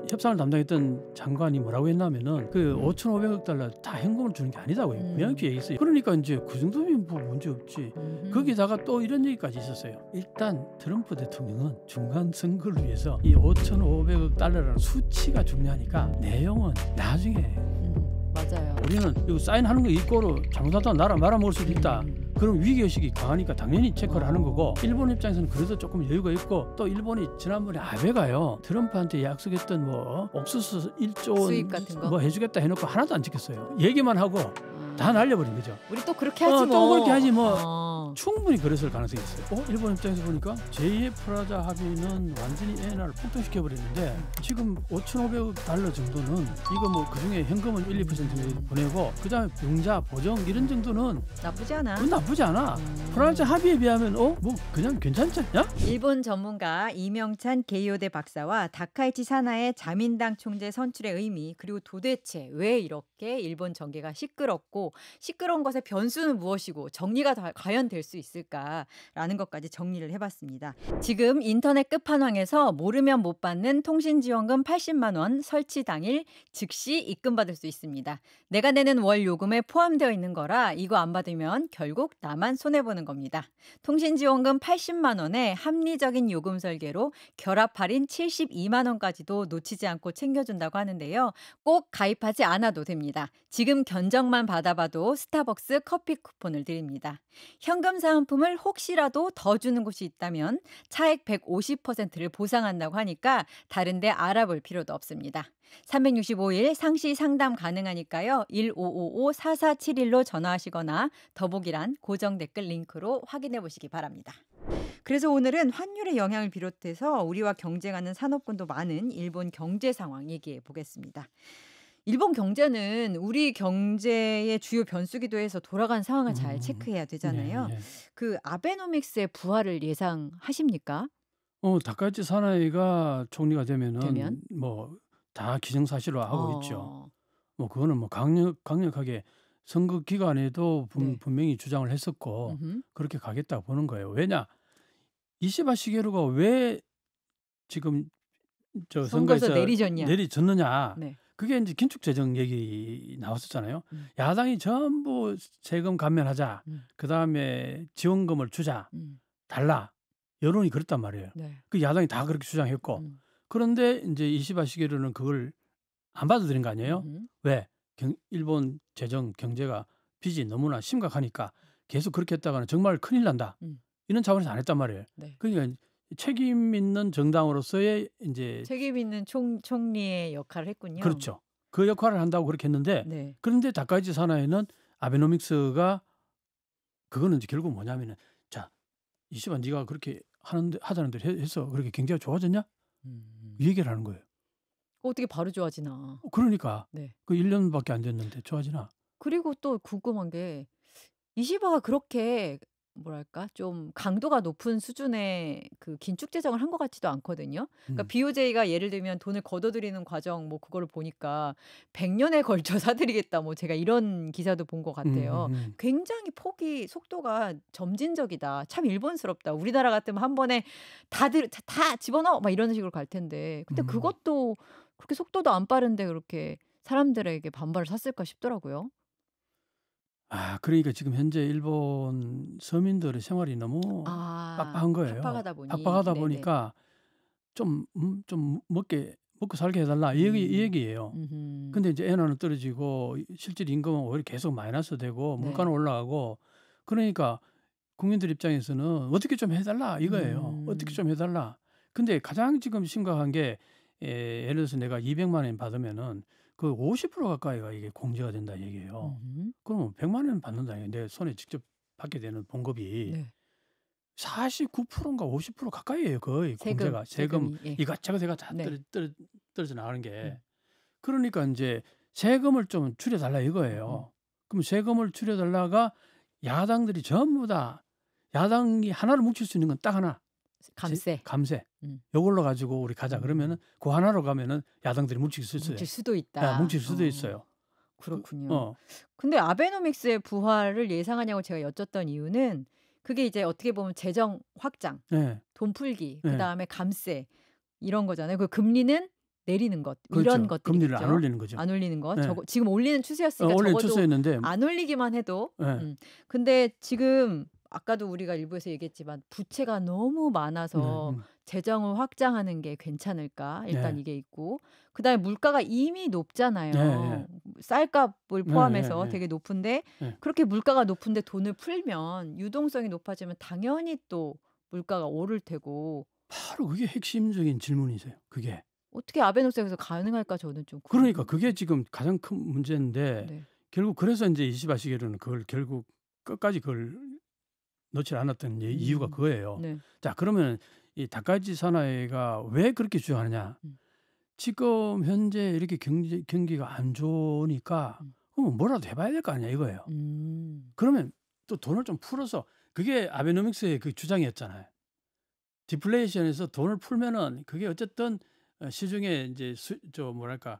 협상을 담당했던 장관이 뭐라고 했냐면은 그 5,500억 달러 다 현금을 주는 게 아니다고 명확히 얘기했어요. 그러니까 이제 그 정도면 뭐 문제 없지. 거기다가 또 이런 얘기까지 있었어요. 일단 트럼프 대통령은 중간 선거를 위해서 이 5,500억 달러라는 수치가 중요하니까 내용은 나중에 맞아요. 우리는 이거 사인하는 거 이꼬로 잘못하다 나라 말아먹을 수도 있다. 그럼 위기의식이 강하니까 당연히 체크를 하는 거고, 일본 입장에서는 그래도 조금 여유가 있고, 또 일본이 지난번에 아베가요 트럼프한테 약속했던 뭐 옥수수 1조 수입 같은 거? 뭐 해주겠다 해놓고 하나도 안 지켰어요. 얘기만 하고 다 날려버린 거죠. 우리 또 그렇게 하지 뭐. 또 그렇게 하지 뭐. 충분히 충분히 그랬을 가능성이 있어요. 일본 입장에서 보니까 제2의 프라자 합의는 완전히 엔화를 폭등시켜버렸는데 지금 5,500억 달러 정도는 이거 뭐 그중에 현금은 1, 2% 보내고 그다음에 병자, 보정 이런 정도는 나쁘지 않아. 그건 나쁘지 않아. 프라자 합의에 비하면 뭐 그냥 괜찮지 않냐? 일본 전문가 이명찬 게이오대 박사와 다카이치 사나의 자민당 총재 선출의 의미, 그리고 도대체 왜 이렇게 일본 정계가 시끄럽고 시끄러운 것의 변수는 무엇이고 정리가 과연 될 수 있을까라는 것까지 정리를 해봤습니다. 지금 인터넷 끝판왕에서 모르면 못 받는 통신지원금 80만 원 설치 당일 즉시 입금받을 수 있습니다. 내가 내는 월 요금에 포함되어 있는 거라 이거 안 받으면 결국 나만 손해보는 겁니다. 통신지원금 80만 원에 합리적인 요금 설계로 결합 할인 72만 원까지도 놓치지 않고 챙겨준다고 하는데요. 꼭 가입하지 않아도 됩니다. 지금 견적만 받아봐도 스타벅스 커피 쿠폰을 드립니다. 현금 사은품을 혹시라도 더 주는 곳이 있다면 차액 150%를 보상한다고 하니까 다른 데 알아볼 필요도 없습니다. 365일 상시 상담 가능하니까요. 1555-4471로 전화하시거나 더보기란 고정 댓글 링크로 확인해 보시기 바랍니다. 그래서 오늘은 환율의 영향을 비롯해서 우리와 경쟁하는 산업군도 많은 일본 경제 상황 얘기해 보겠습니다. 일본 경제는 우리 경제의 주요 변수기도 해서 돌아가는 상황을 잘 체크해야 되잖아요. 네. 그 아베노믹스의 부활을 예상하십니까? 다카이치 사나이가 총리가 되면? 되면은 뭐 다 기정사실로 하고 있죠. 뭐 그거는 뭐 강력하게 선거 기간에도 네. 분명히 주장을 했었고 음흠. 그렇게 가겠다고 보는 거예요. 왜냐? 이시바 시게루가 왜 지금 저 선거에서 선거에서 내리졌냐? 내리졌느냐? 네. 그게 이제 긴축 재정 얘기 나왔었잖아요. 음. 야당이 전부 세금 감면하자. 음. 그다음에 지원금을 주자. 음. 달라. 여론이 그랬단 말이에요. 네. 그 야당이 다 그렇게 주장했고. 음. 그런데 이제 이시바 시게루는 그걸 안 받아들인 거 아니에요? 음흠. 왜? 일본 재정 경제가 빚이 너무나 심각하니까 계속 그렇게 했다가는 정말 큰일 난다. 이런 차원에서 안 했단 말이에요. 네. 그러니까 책임 있는 정당으로서의 이제 책임 있는 총리의 역할을 했군요. 그렇죠. 그 역할을 한다고 그렇게 했는데 네. 그런데 다카이치 사나이는 아베노믹스가 그거는 이제 결국 뭐냐면은 자, 이시바 네가 그렇게 하자는 대로 해서 그렇게 경제가 좋아졌냐? 이 얘기를 하는 거예요. 어떻게 바로 좋아지나? 그러니까 네. 그 1년밖에 안 됐는데 좋아지나? 그리고 또 궁금한 게 이시바가 그렇게 뭐랄까 좀 강도가 높은 수준의 그 긴축 재정을 한 것 같지도 않거든요. 그러니까 BOJ가 예를 들면 돈을 걷어들이는 과정 뭐 그거를 보니까 100년에 걸쳐 사들이겠다 뭐 제가 이런 기사도 본 것 같아요. 굉장히 속도가 점진적이다. 참 일본스럽다. 우리나라 같으면 한 번에 다 집어넣어 막 이런 식으로 갈 텐데. 근데 그것도 그렇게 속도도 안 빠른데 그렇게 사람들에게 반발을 샀을까 싶더라고요. 그러니까 지금 현재 일본 서민들의 생활이 너무 빡빡한 거예요. 팍팍하다 보니. 보니까 좀 먹고 살게 해달라 이 얘기예요. 근데 이제 엔화는 떨어지고 실질 임금은 오히려 계속 마이너스 되고 물가는 올라가고 그러니까 국민들 입장에서는 어떻게 좀 해달라 이거예요. 어떻게 좀 해달라. 근데 가장 지금 심각한 게 예를 들어서 내가 200만 원 받으면은 그 50% 가까이가 이게 공제가 된다 얘기예요. 그러면 100만 원 받는다. 내 손에 직접 받게 되는 봉급이 네. 49%인가 50% 가까이예요. 거의 공제가 세금 예. 이것저것 다 네. 떨어져 나가는 게. 그러니까 이제 세금을 좀 줄여달라 이거예요. 그럼 세금을 줄여달라가 야당들이 전부 다 야당이 하나로 뭉칠 수 있는 건 딱 하나. 감세. 요걸로 가지고 우리 가자. 그러면은 그 하나로 가면은 야당들이 뭉칠 수 있어요. 뭉칠 수도 있다. 뭉칠 수도 있어요. 그렇군요. 근데 아베노믹스의 부활을 예상하냐고 제가 여쭸던 이유는 그게 이제 어떻게 보면 재정 확장, 네. 돈 풀기, 네. 그다음에 감세 이런 거잖아요. 그 금리는 내리는 것 그렇죠. 이런 금리를 안 것들이겠죠. 올리는 거죠. 안 올리는 것. 네. 지금 올리는 추세였으니까 올리는 적어도 추세였는데 안 올리기만 해도. 네. 근데 지금 아까도 우리가 일부에서 얘기했지만 부채가 너무 많아서 재정을 확장하는 게 괜찮을까? 일단 네. 이게 있고 그다음에 물가가 이미 높잖아요. 네. 쌀값을 포함해서 네. 되게 높은데 네. 그렇게 물가가 높은데 돈을 풀면 유동성이 높아지면 당연히 또 물가가 오를 테고 바로 그게 핵심적인 질문이세요. 그게. 어떻게 아베노믹스에서 가능할까 저는 좀 그러니까 그게 지금 가장 큰 문제인데 네. 결국 그래서 이제 이시바 시게루는 그걸 결국 끝까지 그걸 넣지 않았던 이유가 그거예요. 네. 자, 그러면 이 다카이치 사나이가 왜 그렇게 주장하느냐? 지금 현재 이렇게 경기가 안 좋으니까 그럼 뭐라도 해봐야 될 거 아니야 이거예요. 그러면 또 돈을 좀 풀어서 그게 아베노믹스의 그 주장이었잖아요. 디플레이션에서 돈을 풀면은 그게 어쨌든 시중에 이제 뭐랄까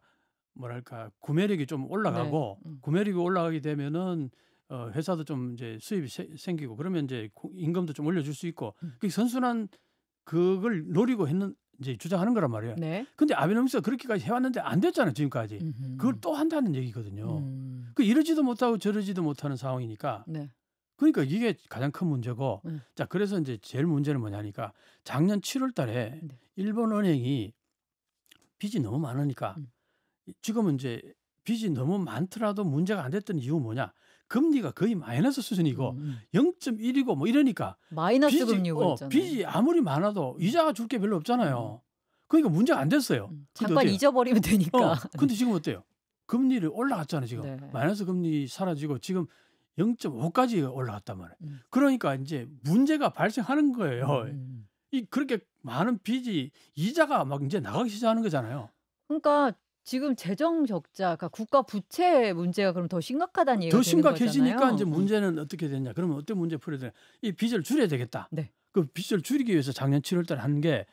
구매력이 좀 올라가고 네. 구매력이 올라가게 되면은 회사도 좀 이제 수입이 생기고 그러면 이제 임금도 좀 올려줄 수 있고 그 선순환 그걸 노리고 이제 주장하는 거란 말이에요. 네. 근데 아베노믹스가 그렇게까지 해왔는데 안 됐잖아요 지금까지. 그걸 또 한다는 얘기거든요. 그 이러지도 못하고 저러지도 못하는 상황이니까. 네. 그러니까 이게 가장 큰 문제고. 자, 그래서 이제 제일 문제는 뭐냐니까 작년 7월달에 네. 일본 은행이 빚이 너무 많으니까 지금은 이제 빚이 너무 많더라도 문제가 안 됐던 이유 뭐냐? 금리가 거의 마이너스 수준이고 0.1이고 뭐 이러니까 마이너스 금리고 있잖아요. 빚이 아무리 많아도 이자가 줄 게 별로 없잖아요. 그러니까 문제가 안 됐어요. 잠깐 잊어버리면 되니까. 근데 지금 어때요? 금리를 올라갔잖아요. 지금 네. 마이너스 금리 사라지고 지금 0.5까지 올라갔단 말이에요. 그러니까 이제 문제가 발생하는 거예요. 이 그렇게 많은 빚이 이자가 막 이제 나가기 시작하는 거잖아요. 그러니까 지금 재정 적자, 그러니까 국가 부채 문제가 그럼 더 심각하다는 얘기가 더 되는 거잖아요. 심각해지니까 이제 문제는 어떻게 되냐? 그러면 어떤 문제 풀어야 되냐? 이 빚을 줄여야 되겠다. 네. 그 빚을 줄이기 위해서 작년 7월달에 한 게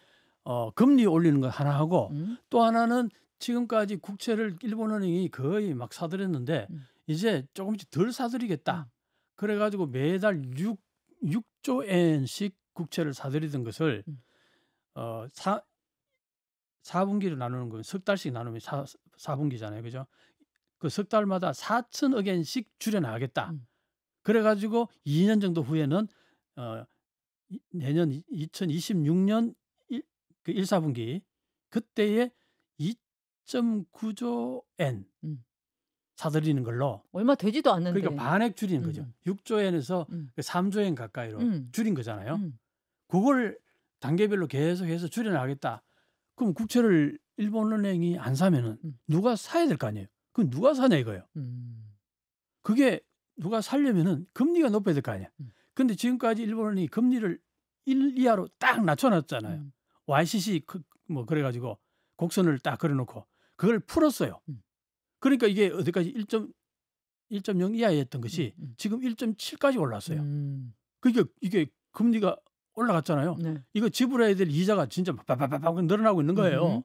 금리 올리는 거 하나 하고 또 하나는 지금까지 국채를 일본은행이 거의 막 사들였는데 이제 조금씩 덜 사들이겠다. 그래가지고 매달 6조 엔씩 국채를 사들이던 것을 4분기로 나누는 건 석 달씩 나누면 4분기잖아요. 그죠? 그 석 달마다 4천억 엔씩 줄여나가겠다. 그래가지고 2년 정도 후에는 내년 2026년 1, 4분기 그때에 2.9조 엔 사들이는 걸로 얼마 되지도 않는데. 그러니까 반액 줄이는 거죠. 6조 엔에서 3조 엔 가까이로 줄인 거잖아요. 그걸 단계별로 계속해서 줄여나가겠다. 그럼 국채를 일본은행이 안 사면은 누가 사야 될 거 아니에요. 그럼 누가 사냐 이거예요. 그게 누가 사려면은 금리가 높아야 될 거 아니야. 근데 지금까지 일본은행이 금리를 1 이하로 딱 낮춰놨잖아요. YCC 뭐 그래가지고 곡선을 딱 그려놓고 그걸 풀었어요. 그러니까 이게 어디까지 1.0 이하였던 것이 지금 1.7까지 올랐어요. 그러니까 이게 금리가 올라갔잖아요. 네. 이거 지불해야 될 이자가 진짜 빠빠빠빠 늘어나고 있는 거예요.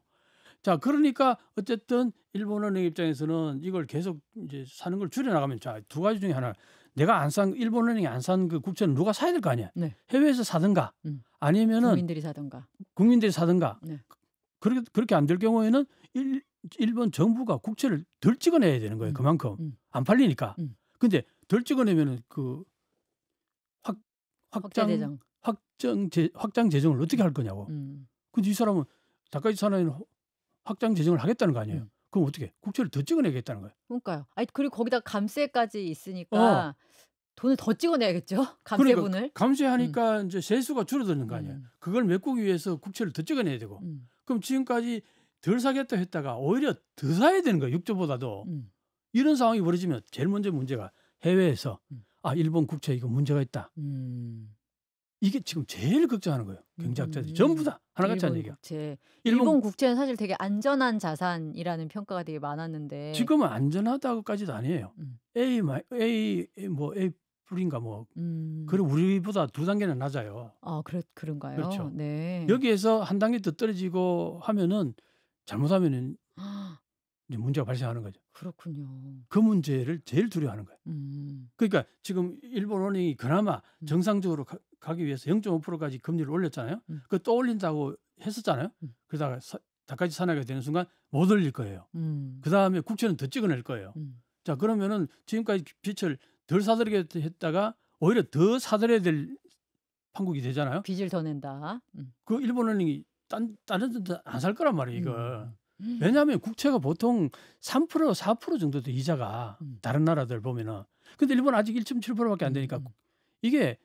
자, 그러니까 어쨌든 일본은행 입장에서는 이걸 계속 이제 사는 걸 줄여나가면 자, 두 가지 중에 하나. 내가 안 산 일본은행이 안 산 그 국채는 누가 사야 될 거 아니야. 네. 해외에서 사든가 아니면은 국민들이 사든가. 네. 그렇게 안 될 경우에는 일본 정부가 국채를 덜 찍어내야 되는 거예요. 그만큼 안 팔리니까. 근데 덜 찍어내면은 그 확장 재정을 어떻게 할 거냐고. 근데 이 사람은 다카이치 사나이는 확장 재정을 하겠다는 거 아니에요. 그럼 어떻게? 국채를 더 찍어내겠다는 거예요. 그러니까요. 아니 그리고 거기다 감세까지 있으니까 돈을 더 찍어내야겠죠. 감세분을. 그러니까 감세하니까 이제 세수가 줄어드는 거 아니에요. 그걸 메꾸기 위해서 국채를 더 찍어내야 되고. 그럼 지금까지 덜 사겠다 했다가 오히려 더 사야 되는 거예요. 6조보다도. 이런 상황이 벌어지면 제일 먼저 문제가 해외에서 일본 국채 이거 문제가 있다. 이게 지금 제일 걱정하는 거예요. 경제학자들이 전부 다 하나같이 하는 얘기야. 일본 국채는 사실 되게 안전한 자산이라는 평가가 되게 많았는데 지금은 안전하다고까지도 아니에요. A A인가 뭐 그리고 우리보다 2단계는 낮아요. 아, 그런가요? 그렇죠. 네. 여기에서 한 단계 더 떨어지고 하면은 잘못하면은 이제 문제가 발생하는 거죠. 그렇군요. 그 문제를 제일 두려워하는 거예요. 그러니까 지금 일본 은행이 그나마 정상적으로 가기 위해서 0.5%까지 금리를 올렸잖아요. 그거 또 올린다고 했었잖아요. 그러다가 다카이치 사나이가 되는 순간 못 올릴 거예요. 그다음에 국채는 더 찍어낼 거예요. 자, 그러면은 지금까지 빚을 덜 사들게 했다가 오히려 더 사들여야 될 판국이 되잖아요. 빚을 더 낸다. 그 일본은행이 다른 데 안 살 거란 말이에요, 이거. 왜냐하면 국채가 보통 3% 4% 정도 돼, 이자가. 다른 나라들 보면은. 근데 일본 아직 1.7%밖에 안 되니까 이게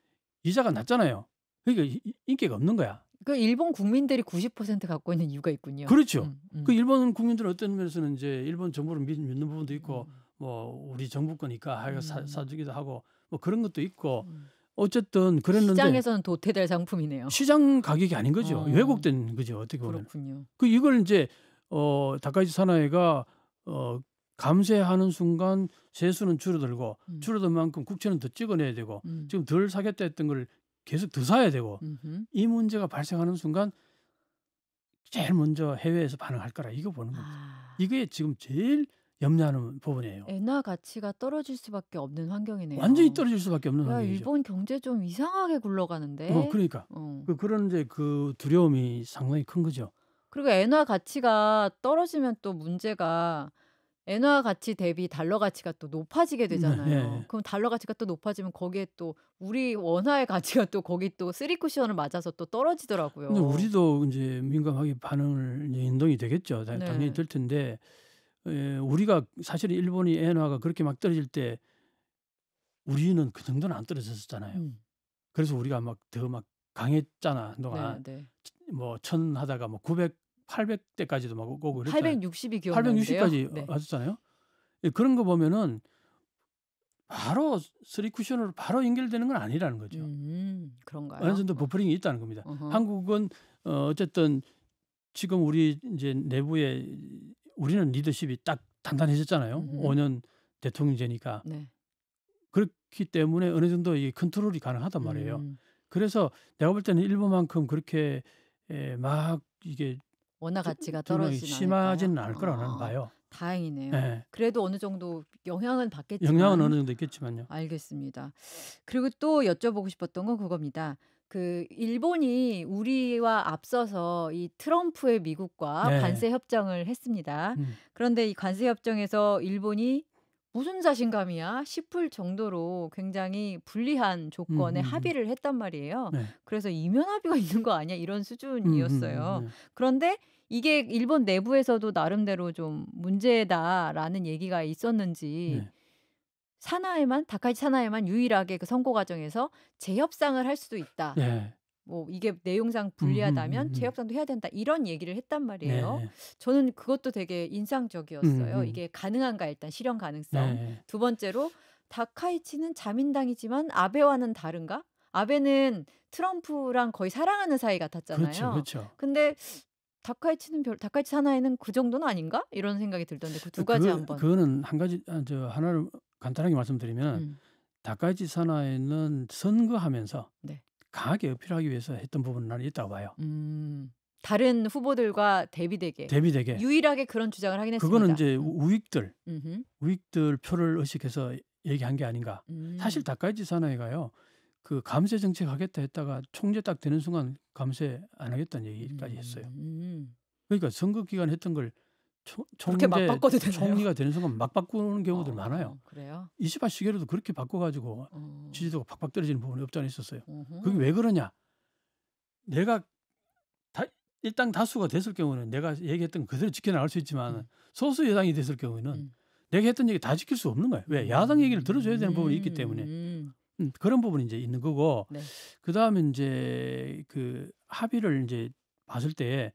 이자가 낮잖아요. 그러니까 인기가 없는 거야. 그 일본 국민들이 90% 갖고 있는 이유가 있군요. 그렇죠. 그 일본 국민들은 어떤 면에서는 이제 일본 정부를 믿는 부분도 있고 뭐 우리 정부 거니까 하여간 사주기도 하고 뭐 그런 것도 있고 어쨌든 그랬는데 시장에서는 도태될 상품이네요. 시장 가격이 아닌 거죠. 왜곡된 거죠. 어떻게 보면. 그렇군요. 그 이걸 이제 다카이치 사나이가 감세하는 순간 세수는 줄어들고 줄어든 만큼 국채는 더 찍어내야 되고 지금 덜 사겠다 했던 걸 계속 더 사야 되고 이 문제가 발생하는 순간 제일 먼저 해외에서 반응할 거라 이거 보는 거죠. 이게 지금 제일 염려하는 부분이에요. 엔화 가치가 떨어질 수밖에 없는 환경이네요. 완전히 떨어질 수밖에 없는 야, 환경이죠. 일본 경제 좀 이상하게 굴러가는데. 그러니까 그런 이제 그 두려움이 상당히 큰 거죠. 그리고 엔화 가치가 떨어지면 또 문제가 엔화 가치 대비 달러 가치가 또 높아지게 되잖아요. 그럼 달러 가치가 또 높아지면 거기에 또 우리 원화의 가치가 또 거기 또 쓰리 쿠션을 맞아서 또 떨어지더라고요. 근데 우리도 이제 민감하게 반응을 이제 인동이 되겠죠. 당연히 될 텐데 우리가 사실 일본이 엔화가 그렇게 막 떨어질 때 우리는 그 정도는 안 떨어졌었잖아요. 그래서 우리가 막 더 막 강했잖아 한동안. 뭐 1000 하다가 뭐 900, 800대까지도 막 오고 그랬잖아요. 860이 기억나는데요. 860까지 왔었잖아요. 그런 거 보면은 바로 쓰리 쿠션으로 바로 연결되는 건 아니라는 거죠. 그런가요? 어느 정도 버퍼링이 있다는 겁니다. 한국은 어쨌든 지금 우리 이제 내부에 우리는 리더십이 딱 단단해졌잖아요. 5년 대통령제니까. 그렇기 때문에 어느 정도 이 컨트롤이 가능하단 말이에요. 그래서 내가 볼 때는 일본만큼 그렇게 막 이게 원화 가치가 떨어지진 심하지는 않을 거라고 나는 봐요. 다행이네요. 그래도 어느 정도 영향은 받겠지만. 영향은 어느 정도 있겠지만요. 알겠습니다. 그리고 또 여쭤보고 싶었던 건 그겁니다. 그 일본이 우리와 앞서서 이 트럼프의 미국과 관세 협정을 했습니다. 그런데 이 관세 협정에서 일본이 무슨 자신감이야 싶을 정도로 굉장히 불리한 조건에 합의를 했단 말이에요. 그래서 이면 합의가 있는 거 아니야? 이런 수준이었어요. 그런데 이게 일본 내부에서도 나름대로 좀 문제다라는 얘기가 있었는지 다카이치 사나이만 유일하게 그 선고 과정에서 재협상을 할 수도 있다. 뭐 이게 내용상 불리하다면 재협상도 해야 된다. 이런 얘기를 했단 말이에요. 저는 그것도 되게 인상적이었어요. 이게 가능한가 일단 실현 가능성. 두 번째로 다카이치는 자민당이지만 아베와는 다른가? 아베는 트럼프랑 거의 사랑하는 사이 같았잖아요. 그렇죠. 근데 다카이치 사나이는 그 정도는 아닌가? 이런 생각이 들던데 그 두 가지 한번. 그거는 한 가지 하나를 간단하게 말씀드리면 다카이치 사나이는 선거하면서 강하게 어필하기 위해서 했던 부분은 나는 있다고 봐요. 다른 후보들과 대비되게 유일하게 그런 주장을 하긴 했습니다. 그거는 이제 우익들 표를 의식해서 얘기한 게 아닌가. 사실 다카이치 사나이가요. 그 감세 정책 하겠다 했다가 총재 딱 되는 순간 감세 안 하겠다는 얘기까지 했어요. 그러니까 선거 기간 했던 걸 총리가 되는 순간 막 바꾸는 경우들 많아요. 그래요? 이시바 시게루도 그렇게 바꿔가지고 지지도가 팍팍 떨어지는 부분이 없지 않아 있었어요. 그게 왜 그러냐? 내가 일당 다수가 됐을 경우는 내가 얘기했던 거 그대로 지켜나갈 수 있지만 소수 여당이 됐을 경우는 내가 했던 얘기 다 지킬 수 없는 거예요. 왜? 야당 얘기를 들어줘야 되는 부분이 있기 때문에 그런 부분이 이제 있는 거고 그 다음에 이제 그 합의를 이제 봤을 때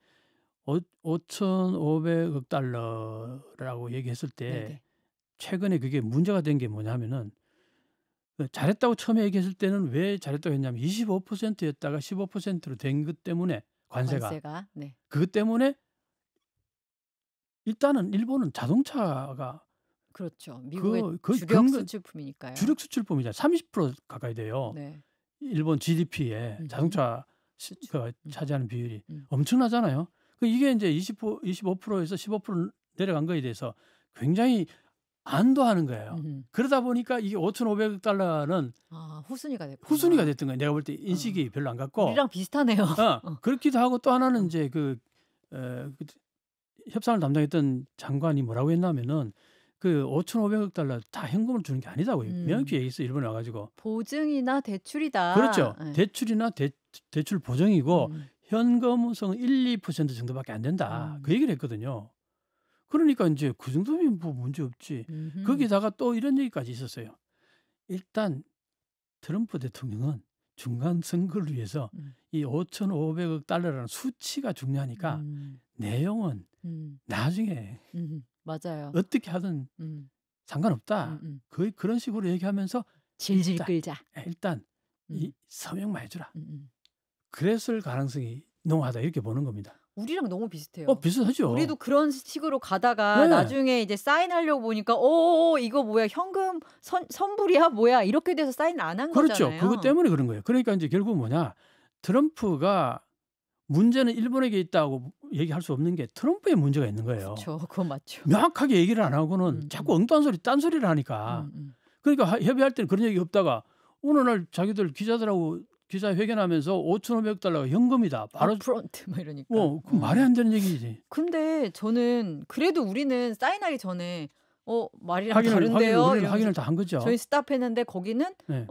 5,500억 달러라고 얘기했을 때 최근에 그게 문제가 된 게 뭐냐면은 잘했다고 처음에 얘기했을 때는 왜 잘했다고 했냐면 25%였다가 15%로 된 것 때문에 관세가 그것 때문에 일단은 일본은 자동차가 그렇죠. 미국의 주력 수출품이니까요. 주력 수출품이잖아요. 30% 가까이 돼요. 일본 GDP에 자동차 차지하는 비율이 엄청나잖아요. 이게 이제 25%에서 15% 내려간 거에 대해서 굉장히 안도하는 거예요. 그러다 보니까 이게 5,500억 달러는 후순위가 됐던 거예요. 내가 볼 때 인식이 별로 안 갔고 우리랑 비슷하네요. 그렇기도 하고 또 하나는 이제 협상을 담당했던 장관이 뭐라고 했냐면은 그 5,500억 달러 다 현금을 주는 게 아니다고 명확히 얘기했어요. 일본에 와가지고. 보증이나 대출이다. 그렇죠. 네. 대출이나 대출 보증이고 현금성 1, 2% 정도밖에 안 된다. 그 얘기를 했거든요. 그러니까 이제 그 정도면 뭐 문제 없지. 거기다가 또 이런 얘기까지 있었어요. 일단 트럼프 대통령은 중간 선거를 위해서 이 5,500억 달러라는 수치가 중요하니까 내용은 나중에 맞아요. 어떻게 하든 상관없다. 거의 그런 식으로 얘기하면서 질질 끌자. 일단 이 서명만 해주라. 그랬을 가능성이 농후하다 이렇게 보는 겁니다. 우리랑 너무 비슷해요. 비슷하죠. 우리도 그런 식으로 가다가 네. 나중에 이제 사인하려고 보니까 이거 뭐야 현금 선불이야 뭐야 이렇게 돼서 사인 안 한 그렇죠. 거잖아요. 그것 때문에 그런 거예요. 그러니까 이제 결국 뭐냐 트럼프가 문제는 일본에게 있다고 얘기할 수 없는 게 트럼프의 문제가 있는 거예요. 그렇죠. 그건 맞죠. 명확하게 얘기를 안 하고는 자꾸 엉뚱한 소리 딴소리를 하니까. 그러니까 협의할 때는 그런 얘기 없다가 어느 날 자기들 기자들하고 기자회견하면서 5,500억 달러가 현금이다. 바로 프론트 뭐 이러니까. 그 말이 안 되는 얘기지. 근데 저는 그래도 우리는 사인하기 전에 말이랑 우리는 다른데요. 확인을 다 한 거죠. 저희 스탑했는데 거기는 네.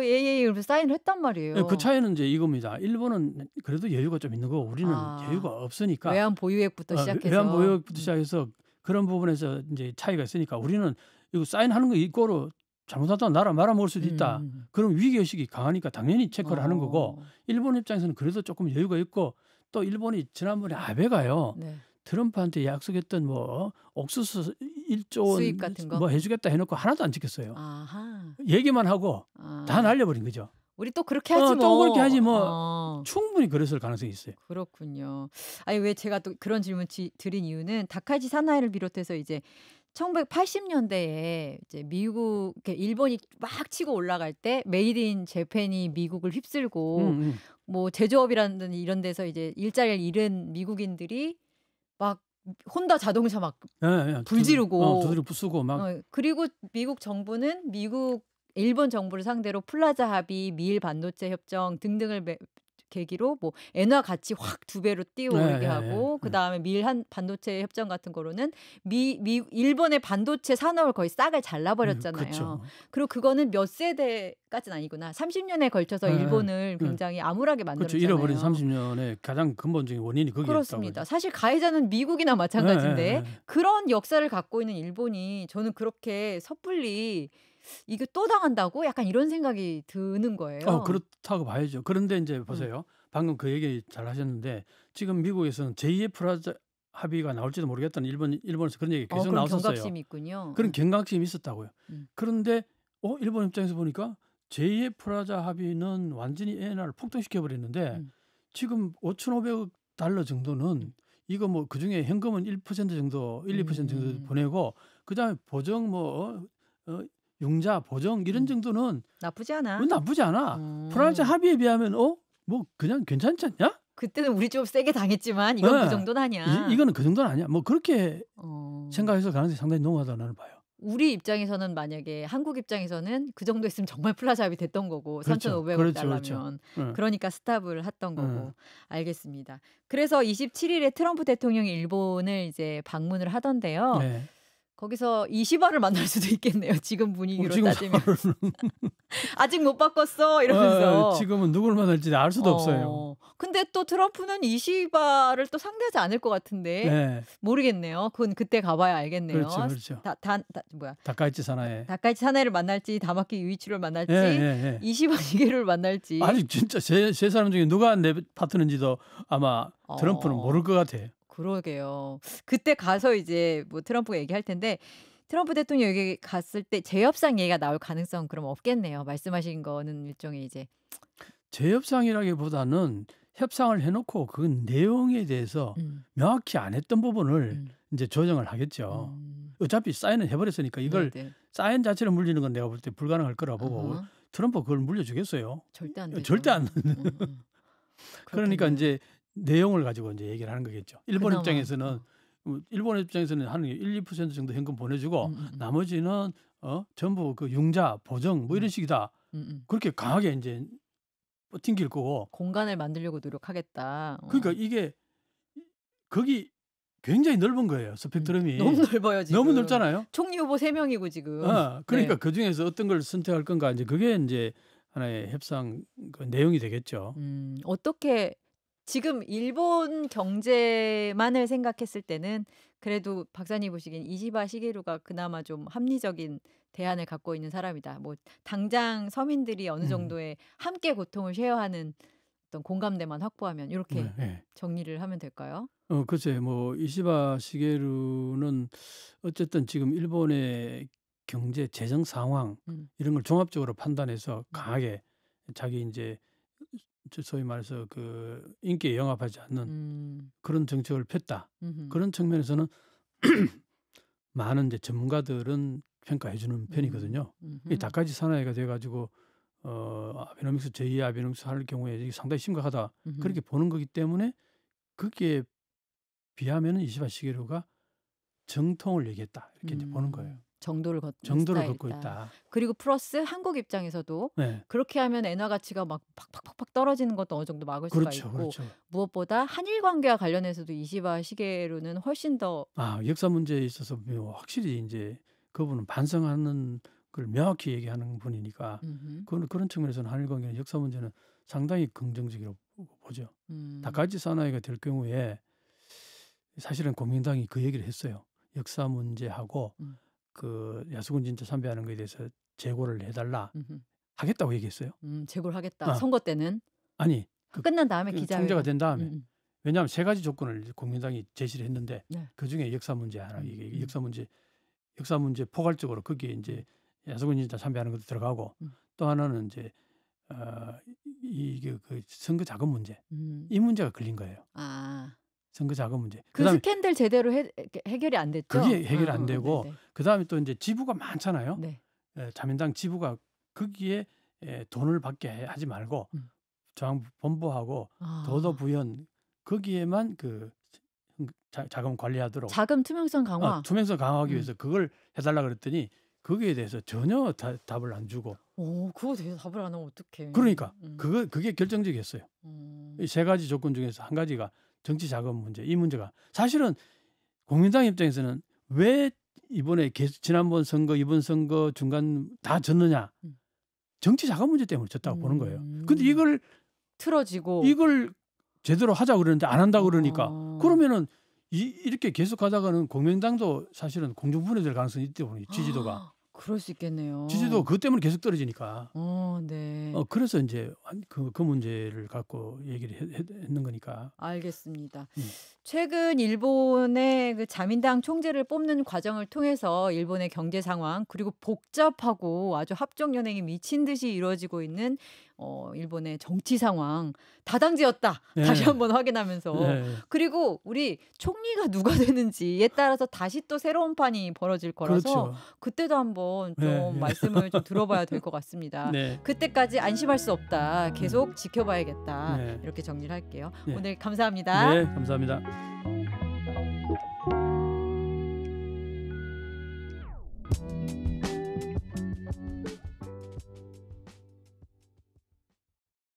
예예 이러면서 사인을 했단 말이에요. 그 차이는 이제 이겁니다. 일본은 그래도 여유가 좀 있는 거고 우리는 여유가 없으니까. 외환 보유액부터 시작해서. 외환 보유액부터 시작해서 그런 부분에서 이제 차이가 있으니까 우리는 이거 사인하는 거 이거로 잘못하다가 나라 말아먹을 수도 있다. 그럼 위기의식이 강하니까 당연히 체크를 하는 거고 일본 입장에서는 그래도 조금 여유가 있고 또 일본이 지난번에 아베가요. 네. 트럼프한테 약속했던 뭐 옥수수 1조 원 수입 같은 거? 뭐 해주겠다 해놓고 하나도 안 지켰어요. 아하. 얘기만 하고 다 날려버린 거죠. 우리 또 그렇게 하지 뭐. 또 그렇게 하지 뭐. 충분히 그랬을 가능성이 있어요. 그렇군요. 아니 왜 제가 또 그런 질문 드린 이유는 다카이치 사나이를 비롯해서 이제 1980년대에 이제 미국, 일본이 막 치고 올라갈 때 메이드 인 재팬이 미국을 휩쓸고 뭐 제조업이라든지 이런 데서 이제 일자리를 잃은 미국인들이 막 혼다 자동차 막 불지르고 두드려 부수고 막 그리고 미국 정부는 일본 정부를 상대로 플라자 합의, 미일 반도체 협정 등등을 계기로 뭐 엔화 가치 확 2배로 뛰어오르게 하고 그다음에 미일 반도체 협정 같은 거로는 일본의 반도체 산업을 거의 싹을 잘라버렸잖아요. 그렇죠. 그리고 그거는 몇 세대까지는 아니구나. 30년에 걸쳐서 일본을 굉장히 암울하게 만들었잖아요. 그렇죠. 잃어버린 30년의 가장 근본적인 원인이 거기였다고. 그렇습니다. 사실 가해자는 미국이나 마찬가지인데 그런 역사를 갖고 있는 일본이 저는 그렇게 섣불리 이게 또 당한다고? 약간 이런 생각이 드는 거예요. 그렇다고 봐야죠. 그런데 이제 보세요. 방금 그 얘기 잘 하셨는데 지금 미국에서는 제2의 플라자 합의가 나올지도 모르겠다는 일본에서 그런 얘기 계속 나왔었어요. 경각심이 있군요. 그런 경각심이 있었다고요. 그런데 일본 입장에서 보니까 제2의 플라자 합의는 완전히 엔화를 폭등시켜 버렸는데 지금 5,500억 달러 정도는 이거 뭐 그중에 현금은 1% 정도, 1, 2% 정도 보내고 그다음에 보정 융자 보정 이런 정도는 나쁘지 않아. 나쁘지 않아. 플라자 합의에 비하면 뭐 그냥 괜찮지 않냐? 그때는 우리 좀 세게 당했지만 이건 그 정도는 아니야. 이거는 그 정도는 아니야. 뭐 그렇게 생각해서 가능성이 상당히 농후하다고 나는 봐요. 우리 입장에서는 만약에 한국 입장에서는 그 정도 했으면 정말 플라자 합의 됐던 거고 3,500억 달러면 그러니까 스탑을 했던 거고 알겠습니다. 그래서 27일에 트럼프 대통령이 일본을 이제 방문을 하던데요. 네. 거기서 이시바를 만날 수도 있겠네요. 지금 분위기로 따지면. 아직 못 바꿨어 이러면서. 지금은 누굴 만날지 알 수도 없어요. 근데 또 트럼프는 이시바를 또 상대하지 않을 것 같은데 모르겠네요. 그건 그때 가봐야 알겠네요. 그렇죠. 다카이치 사나이를 만날지 다마키 유이치를 만날지 이시바 시게루를 만날지. 아니 진짜 세 사람 중에 누가 내 파트너인지도 아마 트럼프는 모를 것 같아. 그러게요. 그때 가서 이제 뭐 트럼프가 얘기할 텐데 트럼프 대통령 여기 갔을 때 재협상 얘기가 나올 가능성 그럼 없겠네요. 말씀하신 거는 일종의 이제 재협상이라기보다는 협상을 해놓고 그 내용에 대해서 명확히 안 했던 부분을 이제 조정을 하겠죠. 어차피 사인을 해버렸으니까 이걸 사인 자체를 물리는 건 내가 볼 때 불가능할 거라 보고 트럼프 그걸 물려주겠어요. 절대 안 되죠. 절대 안. 그러니까 이제 내용을 가지고 이제 얘기를 하는 거겠죠. 일본 입장에서는 하는 게 1, 2% 정도 현금 보내주고 나머지는 전부 그 융자 보정 뭐 이런 식이다. 그렇게 강하게 이제 튕길 거고 공간을 만들려고 노력하겠다. 그러니까 이게 거기 굉장히 넓은 거예요. 스펙트럼이. 너무 넓어요 지금. 너무 넓잖아요. 총리 후보 3명이고 지금. 그러니까 그 중에서 어떤 걸 선택할 건가 이제 그게 이제 하나의 협상 그 내용이 되겠죠. 어떻게 지금 일본 경제만을 생각했을 때는 그래도 박사님 보시기엔 이시바 시게루가 그나마 좀 합리적인 대안을 갖고 있는 사람이다. 뭐 당장 서민들이 어느 정도의 함께 고통을 쉐어하는 어떤 공감대만 확보하면 이렇게 정리를 하면 될까요? 글쎄 뭐 이시바 시게루는 어쨌든 지금 일본의 경제 재정 상황 이런 걸 종합적으로 판단해서 강하게 자기 이제 소위 말해서 그 인기에 영합하지 않는 그런 정책을 폈다. 그런 측면에서는 많은 이제 전문가들은 평가해 주는 편이거든요. 이 다카이치 사나이가 돼가지고 아베노믹스 제2의 아베노믹스 할 경우에 상당히 심각하다. 그렇게 보는 거기 때문에 거기에 비하면은 이시바 시게루가 정통을 얘기했다. 이렇게 이제 보는 거예요. 정도를 걷고 있다. 그리고 플러스 한국 입장에서도 그렇게 하면 엔화 가치가 막 팍팍팍 떨어지는 것도 어느 정도 막을 수가 있고 무엇보다 한일 관계와 관련해서도 이시바 시게루는 훨씬 더 역사 문제에 있어서 확실히 이제 그분은 반성하는 걸 명확히 얘기하는 분이니까 그런 측면에서는 한일 관계는 역사 문제는 상당히 긍정적으로 보죠. 다카이치 사나이가 될 경우에 사실은 국민당이 그 얘기를 했어요. 역사 문제하고 그 야수군 진짜 참배하는 거에 대해서 재고를 해달라 하겠다고 얘기했어요. 재고를 하겠다. 선거 때는? 아니. 끝난 다음에 기자회견. 총재가 된 다음에. 왜냐하면 3가지 조건을 국민당이 제시를 했는데 그중에 역사 문제 하나. 이게 역사 문제 포괄적으로 거기에 이제 야수군 진짜 참배하는 것도 들어가고 또 하나는 이제 이게 그 선거 자금 문제. 이 문제가 걸린 거예요. 선거 자금 문제. 그 스캔들 제대로 해결이 안 됐죠? 그게 해결이 안 되고 그다음에 또 이제 지부가 많잖아요. 자민당 지부가 거기에 돈을 받게 하지 말고 중앙본부하고 도도부연 거기에만 그 자금 관리하도록 자금 투명성 강화. 투명성 강화하기 위해서 그걸 해달라 그랬더니 거기에 대해서 전혀 답을 안 주고. 그거 대해서 답을 안 하면 어떡해. 그러니까 그게 결정적이었어요. 이 3가지 조건 중에서 한 가지가 정치 자금 문제. 이 문제가 사실은 국민당 입장에서는 왜 이번에 지난번 선거, 이번 선거 중간 다 졌느냐? 정치 자금 문제 때문에 졌다고 보는 거예요. 근데 이걸 틀어지고 이걸 제대로 하자고 그러는데 안 한다고 그러니까 그러면은 이렇게 계속 하다가는 국민당도 사실은 공중분해될 가능성이 있다고 보니 지지도가. 그럴 수 있겠네요. 지지도가 그것 때문에 계속 떨어지니까. 네. 그래서 이제 그 문제를 갖고 얘기를 했는 거니까. 알겠습니다. 최근 일본의 그 자민당 총재를 뽑는 과정을 통해서 일본의 경제 상황 그리고 복잡하고 아주 합종 연행이 미친 듯이 이루어지고 있는 일본의 정치 상황 다당제였다. 다시 한번 확인하면서 그리고 우리 총리가 누가 되는지에 따라서 다시 또 새로운 판이 벌어질 거라서 그때도 한번 좀 말씀을 좀 들어봐야 될 것 같습니다. 그때까지 안심할 수 없다. 계속 지켜봐야겠다. 이렇게 정리를 할게요. 오늘 감사합니다. 네, 감사합니다.